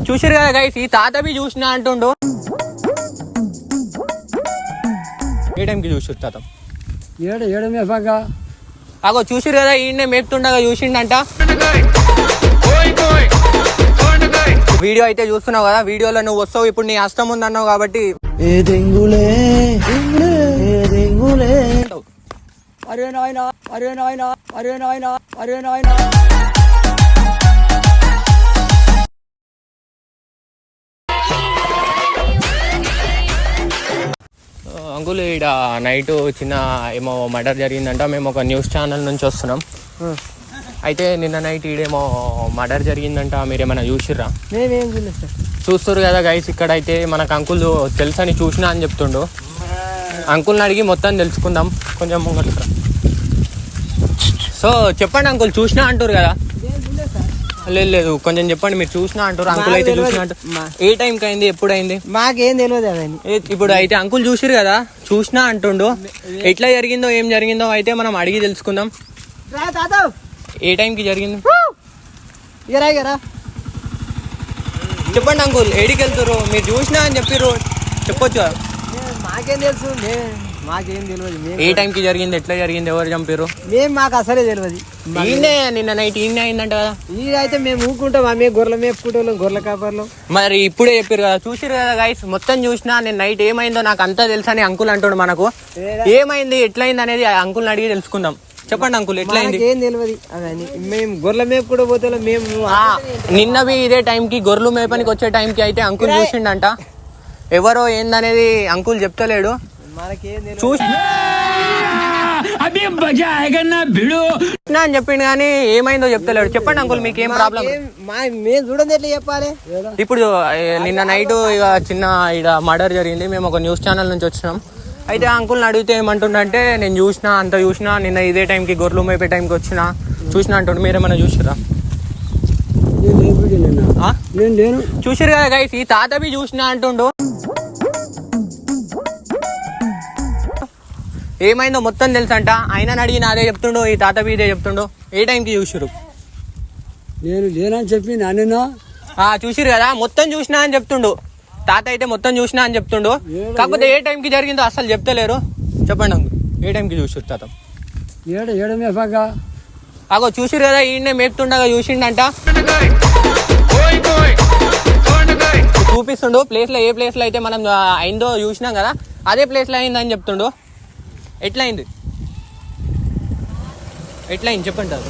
చూసారు కదా గైస్, ఈ తాతవి చూసినా అంటుండు. ఏ టైంకి చూసారు తాత? అగో చూసిరు కదా, ఈయనే మేపుతుండగా చూసిండంట. వీడియో అయితే చూస్తున్నావు కదా, వీడియోలో నువ్వు వస్తావు, ఇప్పుడు నీ అష్టం ఉంది అన్నావు కాబట్టి అరే నాయనా, అరే నాయనా, అరే నాయనా, అరే నాయనా. అంకుల్, ఇక్కడ నైట్ చిన్న ఏమో మర్డర్ జరిగిందంట. మేము ఒక న్యూస్ ఛానల్ నుంచి వస్తున్నాం. అయితే నిన్న నైట్ ఈడేమో మర్డర్ జరిగిందంట. మీరేమైనా చూసిర్రా? మేమేం చూడలేదు సార్. చూస్తారు కదా గైస్, ఇక్కడ అయితే మనకు అంకుల్ తెలుసని చూసినా అని చెప్తుండు. అంకుల్ని అడిగి మొత్తం తెలుసుకుందాం. కొంచెం ముంగట్రా. సో చెప్పండి అంకుల్, చూసినా అంటారు కదా? లేదు, కొంచెం చెప్పండి, మీరు చూసినా అంటారు. అంకుల్ అయితే చూసినా అంటారు. ఏ టైంకి అయింది, ఎప్పుడు అయింది? మాకేం తెలియదు అవన్నీ. ఇప్పుడు అయితే అంకుల్ చూసిరు కదా, చూసినా అంటుండు. ఎట్లా జరిగిందో ఏం జరిగిందో అయితే మనం అడిగి తెలుసుకుందాం. ఏ టైంకి జరిగింది చెప్పండి అంకుల్. ఏడికి వెళ్తారు? మీరు చూసినా అని చెప్పారు, చెప్పొచ్చు కదా? మాకేం తెలుసు, మాకేం తెలియదు. ఏ టైంకి జరిగింది, ఎట్లా జరిగింది, ఎవరు చంపారు? మాకు అసలే తెలియదు. నిన్న నైట్ ఈయన అయిందంట కదా? అయితే మేము ఊరుకుంటాం, మేము గొర్రెలు మేపుకుంటాం, గొర్రెల కాపర్లు. మరి ఇప్పుడే చెప్పారు కదా, చూసిరు కదా గైస్, మొత్తం చూసినా. నేను నైట్ ఏమైందో నాకు అంతా తెలుసు అని అంకుల్ అంటాడు. మనకు ఏమైంది, ఎట్లయింది అనేది అంకుల్ని అడిగి తెలుసుకుందాం. చెప్పండి అంకుల్, ఎట్లయింది? ఏం తెలియదు. మేము గొర్రెల మేపు కూడా పోతే మేము నిన్నవి ఇదే టైంకి గొర్రెలు మేపనికి వచ్చే టైంకి అయితే అంకుల్ చూసిండంట. ఎవరో ఏందనేది అంకుల్ చెప్తలేడు. చూసి అని చెప్పిండు కానీ ఏమైందో చెప్తలేడు. చెప్పండి అంకుల్, మీకు ఏం ప్రాబ్లం? మేము చూడండి, ఎట్లా చెప్పాలి? ఇప్పుడు నిన్న నైట్ ఇక చిన్న ఇక్కడ మర్డర్ జరిగింది. మేము ఒక న్యూస్ ఛానల్ నుంచి వచ్చినాం. అయితే అంకుల్ని అడిగితే ఏమంటుండంటే, నేను చూసినా, అంత చూసినా, నిన్న ఇదే టైంకి గొర్రెలు మేపే టైంకి వచ్చినా చూసినా అంటుండు. మీరేమన్నా చూసిరా? చూసిరు కదా గైస్, ఈ తాతవి చూసినా అంటుండు. ఏమైందో మొత్తం తెలుసంట. ఆయన అడిగిన అదే చెప్తుండు, ఈ తాతవి ఇదే చెప్తుండు. ఏ టైంకి చూసిరు? నేను లేనని చెప్పి నాన్న చూసిరు కదా, మొత్తం చూసినా అని చెప్తుండు. తాత అయితే మొత్తం చూసినా అని చెప్తుండు. కాకపోతే ఏ టైంకి జరిగిందో అసలు చెప్తలేరు. చెప్పండి అంకుల్, ఏ టైంకి చూసిరు తాత? అగో చూసిరు కదా, ఈయనే మేపుతుండగా చూసిండంట. చూపిస్తుండు ప్లేస్లో, ఏ ప్లేస్లో అయితే మనం అయిందో చూసినాం కదా, అదే ప్లేస్లో అయిందని చెప్తుండు. ఎట్లయింది చెప్పండి తాత.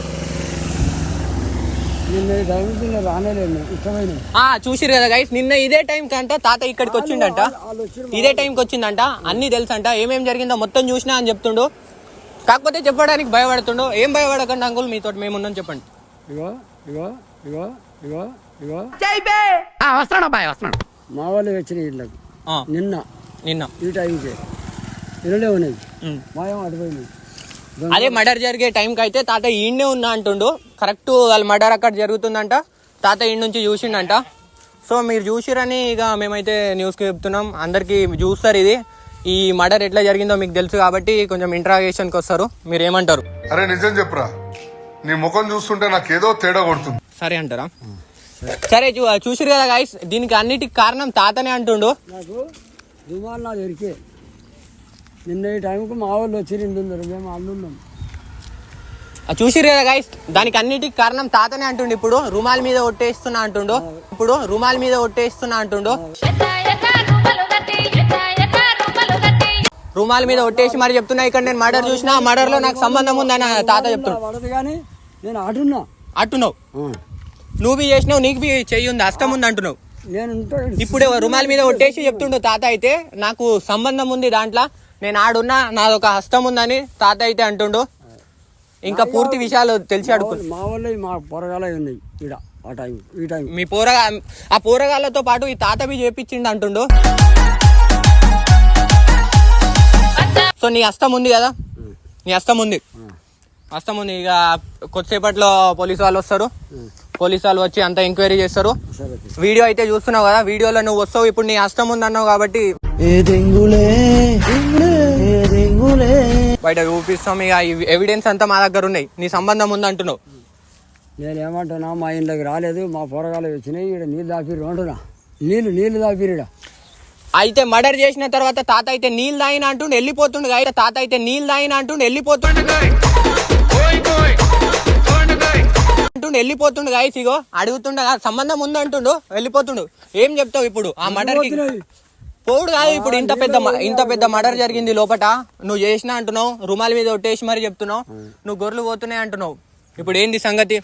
చూసిరు కదా గైస్, నిన్న ఇదే టైం కంట తాత ఇక్కడికి వచ్చిండంట. ఇదే టైంకి వచ్చిందంట. అన్ని తెలుసంట, ఏమేం జరిగిందో మొత్తం చూసినా అని చెప్తుండు. కాకపోతే చెప్పడానికి భయపడుతుండు. ఏం భయపడకండి అంకుల్, మీతో మేము ఉన్నాం. చెప్పండి. మా వాళ్ళు వచ్చిన ఇళ్ళకి నిన్న ఈ టైంకి ఉన్నాయి. అదే మర్డర్ జరిగే టైంకి అయితే తాత ఈయనే ఉన్నా అంటుండు. కరెక్ట్ వాళ్ళ మర్డర్ అక్కడ జరుగుతుందంట. తాత ఈ నుంచి చూసిండంట. సో మీరు చూసిరని ఇక మేమైతే న్యూస్కి చెప్తున్నాం. అందరికీ చూస్తారు. ఇది ఈ మర్డర్ ఎట్లా జరిగిందో మీకు తెలుసు కాబట్టి కొంచెం ఇంట్రాగేషన్కి వస్తారు. మీరు ఏమంటారు? అరే నిజం చెప్పురా, నీ ముఖం చూస్తుంటే నాకు ఏదో తేడా కొడుతుంది. సరే అంటారా? సరే, చూసిరు కదా గైస్, దీనికి అన్నిటికి కారణం తాతనే అంటుండు. నాకు దుమాలు నా దొరికే నిన్న ఈ టైంకి మా వాళ్ళు వచ్చి మేము అల్లున్నాం. చూసిరు కదా గైస్, దానికి అన్నిటికి కారణం తాతనే అంటుండు. ఇప్పుడు రుమాల్ మీద ఒట్టేస్తున్నా అంటుండు. రుమాల్ మీద ఒట్టేసి మరి చెప్తున్నా, ఇక్కడ నేను మర్డర్ చూసినా, మర్డర్ లో నాకు సంబంధం ఉందని తాత చెప్తున్నాడు. కానీ నేను అట్టున్నావు, నువ్వు చేసినావు, నీకు చెయ్యి ఉంది, అష్టం ఉంది అంటున్నావు. ఇప్పుడు రుమాల్ మీద ఒట్టేసి చెప్తుండు తాత అయితే, నాకు సంబంధం ఉంది దాంట్లో, నేను ఆడున్నా, నాదొక హస్తం ఉందని తాత అయితే అంటుండు. ఇంకా పూర్తి విషయాలు తెలిసి అడుగు. మా వాళ్ళు మా పొరగాలే ఉన్నాయి ఇక్కడ ఆ టైం, ఈ టైం మీ ఆ పోరగాళ్ళతో పాటు ఈ తాతవి చేపించిండు అంటుండు. సో నీ హస్తం ఉంది కదా, నీ హస్తం ఉంది. ఇక కొద్దిసేపట్లో పోలీసు వాళ్ళు వస్తారు. పోలీసు వాళ్ళు వచ్చి అంతా ఎంక్వైరీ చేస్తారు. వీడియో అయితే చూస్తున్నావు కదా, వీడియోలో నువ్వు వస్తావు. ఇప్పుడు నీ హస్తం ఉంది అన్నావు కాబట్టి బయట చూపిస్తాం. ఇక ఎవిడెన్స్ అంతా మా దగ్గర ఉన్నాయి. నీ సంబంధం ఉంది అంటున్నావు. నేనేమంటున్నా మా ఇంట్లోకి రాలేదు, మా పొరగాలు వచ్చినాయి, ఇక్కడ నీళ్ళు దాపిరు అంటున్నా. నీళ్ళు దాపిరు ఇక్కడ. అయితే మర్డర్ చేసిన తర్వాత తాత అయితే నీళ్ళు తాగిన అంటుండు వెళ్ళిపోతుండు గాయ. తాత అయితే నీళ్ళు తాగిన అంటుండు వెళ్ళిపోతుండు గాయస్. ఇగో అడుగుతుండ సంబంధం ఉంది అంటుండు వెళ్ళిపోతుండు. ఏం చెప్తావు ఇప్పుడు ఆ మర్డర్ కి? పోడు కాదు ఇప్పుడు ఇంత పెద్ద మర్డర్ జరిగింది లోపట, నువ్వు చేసినా అంటున్నావు, రుమాల మీద ఒట్టేసి మరి చెప్తున్నావు, నువ్వు గొర్రెలు పోతున్నాయి అంటున్నావు. ఇప్పుడు ఏంది సంగతి?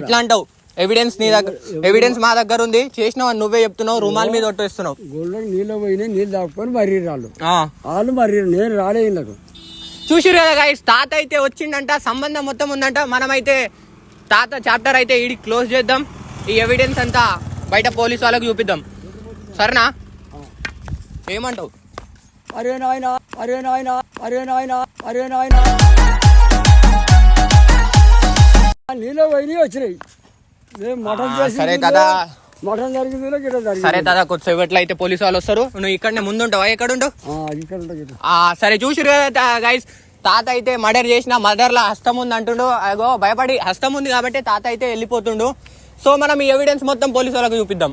ఎట్లా అంటావు? ఎవిడెన్స్ మా దగ్గర ఉంది, చేసినావు అని నువ్వే చెప్తున్నావు, రుమాల మీద ఒట్టేస్తున్నావు. గోళ్ళు నీళ్ళు పోయినాయి, నీళ్ళు దాపుకొని మర్రి వాళ్ళు మర్రి, నేను రాలే ఇళ్ళకు. చూసిరు కదా గాయస్, తాత అయితే వచ్చిండంట, సంబంధం మొత్తం ఉందంట. మనమైతే తాత చాప్టర్ అయితే ఈడికి క్లోజ్ చేద్దాం, ఈ ఎవిడెన్స్ అంతా బయట పోలీసు వాళ్ళకి చూపిద్దాం. సరేనా? ఏమంటావు? అరే నాయనా, అరే నాయనా, అరే నాయనా, అరే నాయనా, నీళ్ళు పోయినాయి వచ్చినాయి. సరే తాత, మటన్ జరిగింది గిట్ట జరిగింది. సరే తాత, కొద్దిసేపట్లో అయితే పోలీసు వాళ్ళు వస్తారు, నువ్వు ఇక్కడనే ముందుంటావా? ఎక్కడ ఉంటావు? ఇక్కడ ఉంటుంది. సరే చూసిరు కదా గైస్, తాత అయితే మర్డర్ చేసిన, మర్డర్లో హస్తం ఉంది అంటుండు. అగో భయపడి హస్తం ఉంది కాబట్టి తాత అయితే వెళ్ళిపోతుండు. సో మనం ఈ ఎవిడెన్స్ మొత్తం పోలీసు వాళ్ళకి చూపిద్దాం.